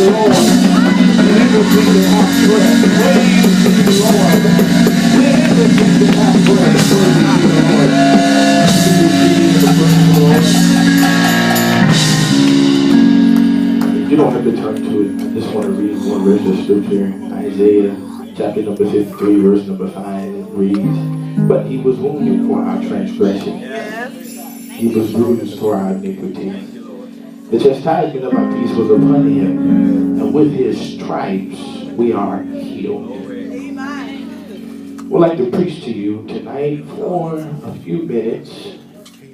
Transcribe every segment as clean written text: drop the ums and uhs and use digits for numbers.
the Lord. Let everything that have breath praise the Lord. Let everything that have breath praise the Lord. You don't have to turn to it. I just want to read one verse of scripture. Isaiah chapter number 53, verse number 5. It reads, "But he was wounded for our transgression. He was bruised for our iniquity. The chastisement of our peace was upon him, and with his stripes we are healed." I'd like to preach to you tonight for a few minutes.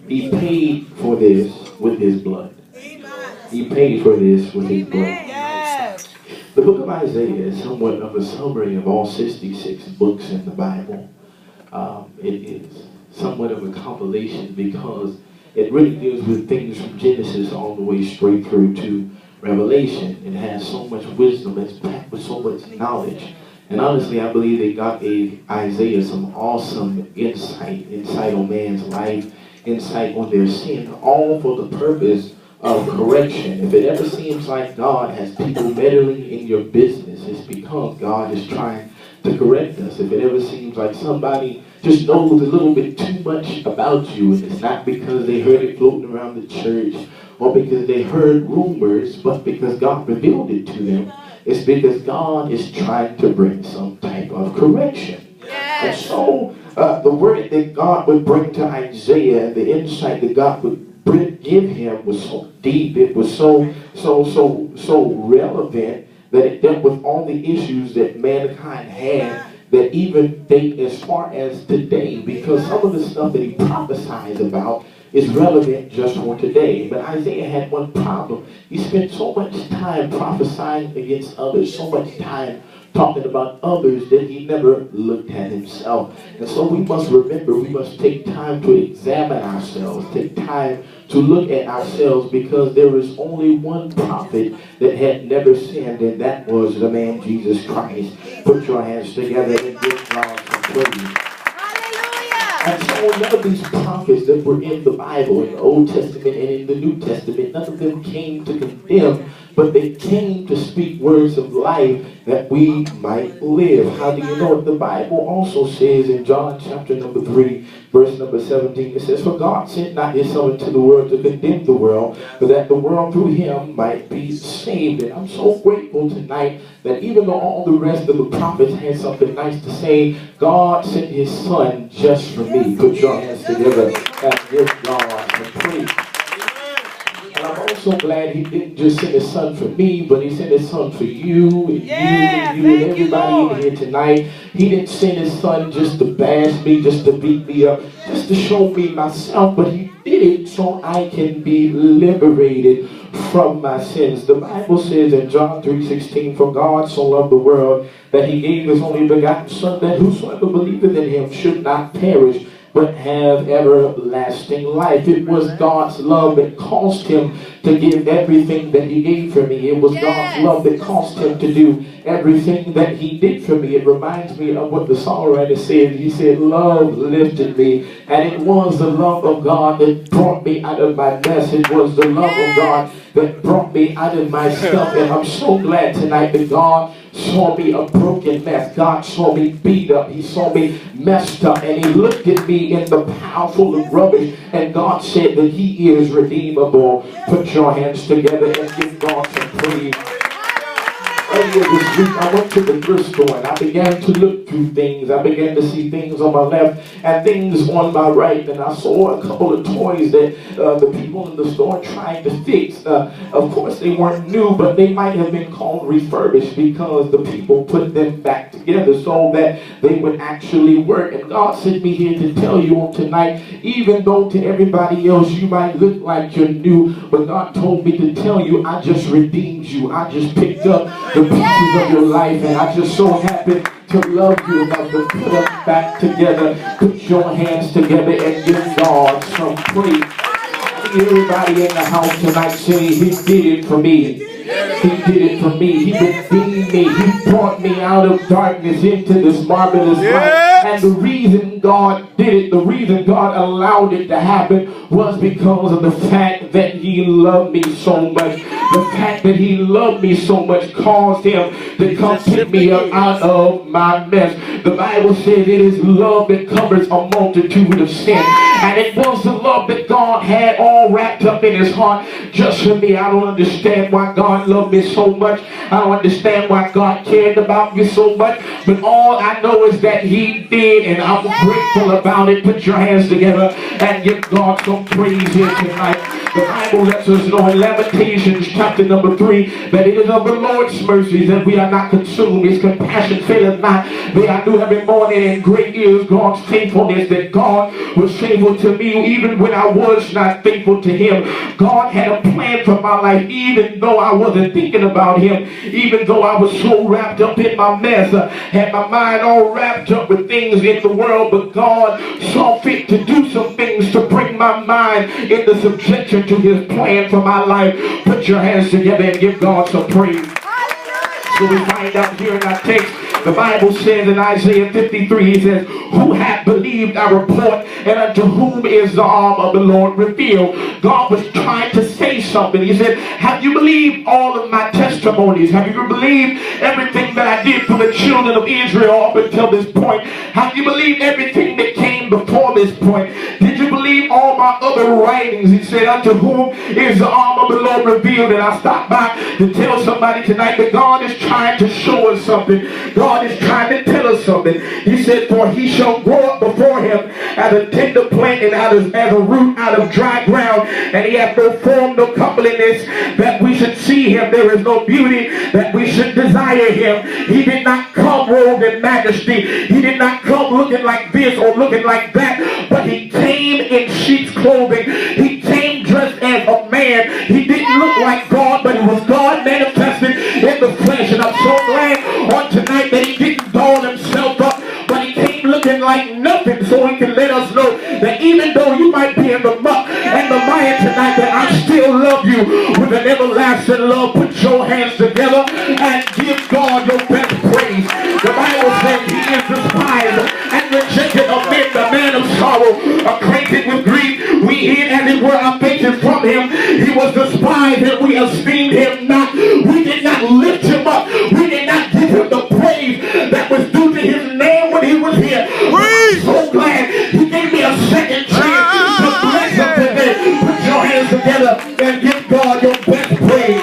He paid for this with his blood. He paid for this with his blood. The book of Isaiah is somewhat of a summary of all 66 books in the Bible. It is somewhat of a compilation because it really deals with things from Genesis all the way straight through to Revelation. It has so much wisdom. It's packed with so much knowledge. And honestly, I believe that God gave Isaiah some awesome insight on man's life, insight on their sin, all for the purpose of correction. If it ever seems like God has people meddling in your business, it's because God is trying to correct us. If it ever seems like somebody just knows a little bit too much about you, and it's not because they heard it floating around the church or because they heard rumors, but because God revealed it to them, it's because God is trying to bring some type of correction. And so the word that God would bring to Isaiah, the insight that God would give him was so deep. It was so relevant that it dealt with all the issues that mankind had that even date as far as today, because some of the stuff that he prophesies about is relevant just for today. But Isaiah had one problem. He spent so much time prophesying against others, so much time talking about others that he never looked at himself. And so we must remember, we must take time to examine ourselves, take time to look at ourselves, because there is only one prophet that had never sinned, and that was the man Jesus Christ. Put your hands together and give God some praise. And so none of these prophets that were in the Bible, in the Old Testament and in the New Testament, none of them came to condemn, but they came to speak words of life that we might live. How do you know it? The Bible also says in John chapter number 3, verse number 17, it says, "For God sent not his Son into the world to condemn the world, but that the world through him might be saved." And I'm so grateful tonight that even though all the rest of the prophets had something nice to say, God sent his Son just for me. Put your hands together and give God some praise. And I'm also glad he didn't just send his Son for me, but he sent his Son for you and you and everybody in here tonight. He didn't send his Son just to bash me, just to beat me up, just to show me myself, but he did it so I can be liberated from my sins. The Bible says in John 3:16, "For God so loved the world that he gave his only begotten Son, that whosoever believeth in him should not perish, but have everlasting life." It was God's love that caused him to give everything that he gave for me. It was God's love that caused him to do everything that he did for me. It reminds me of what the songwriter said. He said, "Love lifted me," and it was the love of God that brought me out of my mess. It was the love of God that brought me out of my stuff. And I'm so glad tonight that God saw me a broken mess. God saw me beat up. He saw me messed up, and he looked at me in the pile full of rubbish, and God said that he is redeemable. Put your hands together and give God some praise. Earlier this week, I went to the thrift store and I began to look through things. I began to see things on my left and things on my right, and I saw a couple of toys that the people in the store tried to fix. Of course, they weren't new, but they might have been called refurbished because the people put them back together so that they would actually work. And God sent me here to tell you on tonight, even though to everybody else you might look like you're new, but God told me to tell you, I just redeemed you. I just picked up the pieces of your life, and I just so happen to love you enough to put them back together. Put your hands together and give God some praise. Everybody in the house tonight say, he did it for me. He did it for me. He redeemed me. He brought me out of darkness into this marvelous light. And the reason God did it, the reason God allowed it to happen was because of the fact that he loved me so much. The fact that he loved me so much caused him to come pick me up out of my mess. The Bible says it is love that covers a multitude of sin. And it was the love that God had all wrapped up in his heart just for me. I don't understand why God loved me so much. I don't understand why God cared about me so much. But all I know is that he did, and I'm grateful about it. Put your hands together and give God some praise here tonight. The Bible lets us know in Lamentations chapter number 3 that it is of the Lord's mercies that we are not consumed. His compassion faileth not. They are new every morning, and great is God's faithfulness. That God was faithful to me even when I was not faithful to him. God had a plan for my life even though I wasn't thinking about him, even though I was so wrapped up in my mess, had my mind all wrapped up with things in the world. But God saw fit to do some things to bring my mind into subjection to his plan for my life. Put your hands together and give God some praise. So we find out here in our text, the Bible says in Isaiah 53, he says, who hath believed our report, and unto whom is the arm of the Lord revealed? God was trying to say something. He said, have you believed all of my testimonies? Have you believed everything that I did for the children of Israel up until this point? Have you believed everything that came before this point? Did you believe all my other writings? He said, unto whom is the arm of the Lord revealed? And I stopped by to tell somebody tonight that God is trying to show us something. God is trying to tell us something. He said, for he shall grow up before him as a tender plant and as a root out of dry ground. And he hath no form, no comeliness that we should see him. There is no beauty that we should desire him. He did not come robed in majesty. He did not come looking like this or looking like that. But he came in sheep's clothing. He came dressed as a man. He didn't look like God, but he was God manifested in the flesh. And I'm so glad on tonight that he didn't doll himself up, but he came looking like nothing, so he can let us know that even though you might be in the muck and the mire tonight, that I still love you with an everlasting love. Put your hands together and give God your best praise. The Bible says he is despised and rejected of men, the man of sorrow, acquainted with grief. We hid as it were our faces from him. He was despised and we esteemed him not. We did not lift him up. We did not give him the praise that was due to his name when he was here. I'm so glad he gave me a second chance to bless him today. Put your hands together and give God your best praise.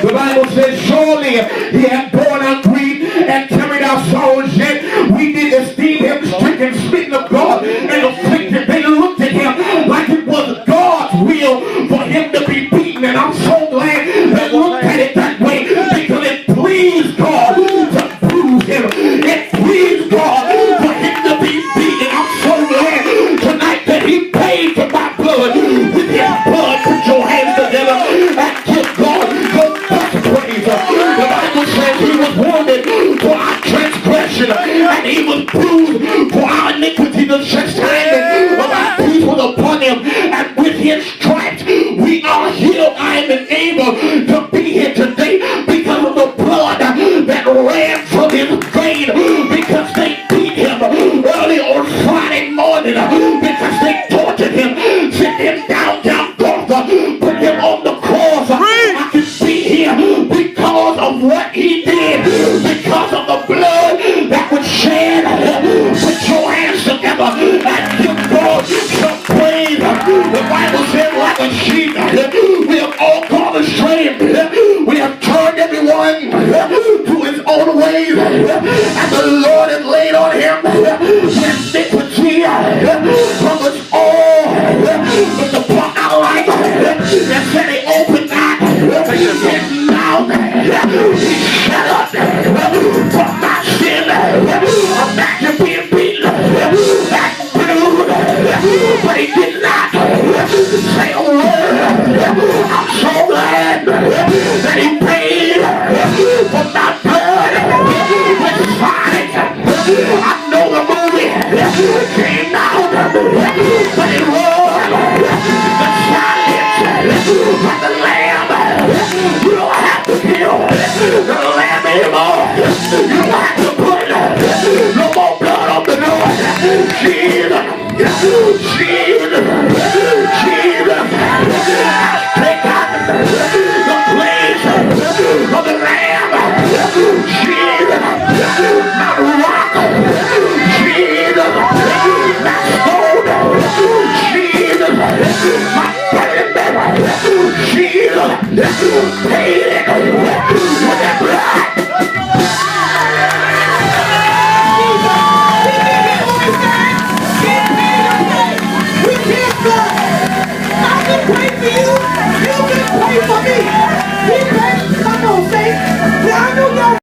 The Bible says, surely he hath borne our grief and carried our sorrows, yet we did esteem him stricken, smitten of God, and afflicted. They looked at him like it was God's will for him to be beaten. And I'm so glad they looked at it that way, because it pleased God to bruise him. It pleased God for him to be beaten. I'm so glad tonight that he paid for my blood with his blood. Put your hands together and give God your best praise. The Bible says he was wounded for our transgression, and he was bruised for our iniquity. The chastisement of our peace was upon him, and with his stripes we are healed. I am enabled to be here today because of the blood that ran from his vein, because they beat him early on Friday morning, because they tortured him, sent him down Golgotha, put him on the cross. I can be here because of what he did, because of the blood that was shed. Put your hands together and give God some praise. The Bible said, like a sheep, we have all gone astray. We have turned everyone to his own ways, and the Lord has laid on him iniquity from us all. But the part I like that said he opened not his mouth, he shut up from my sin. Imagine being beaten and bruised, but he did not say a word. I'm so glad that he paid for my blood with fine. I know the movie came out, but it was the silence of the lamb. You don't have to kill the lamb anymore. You don't have to put no more blood on the door. Jesus, Jesus, Jesus, take out it in the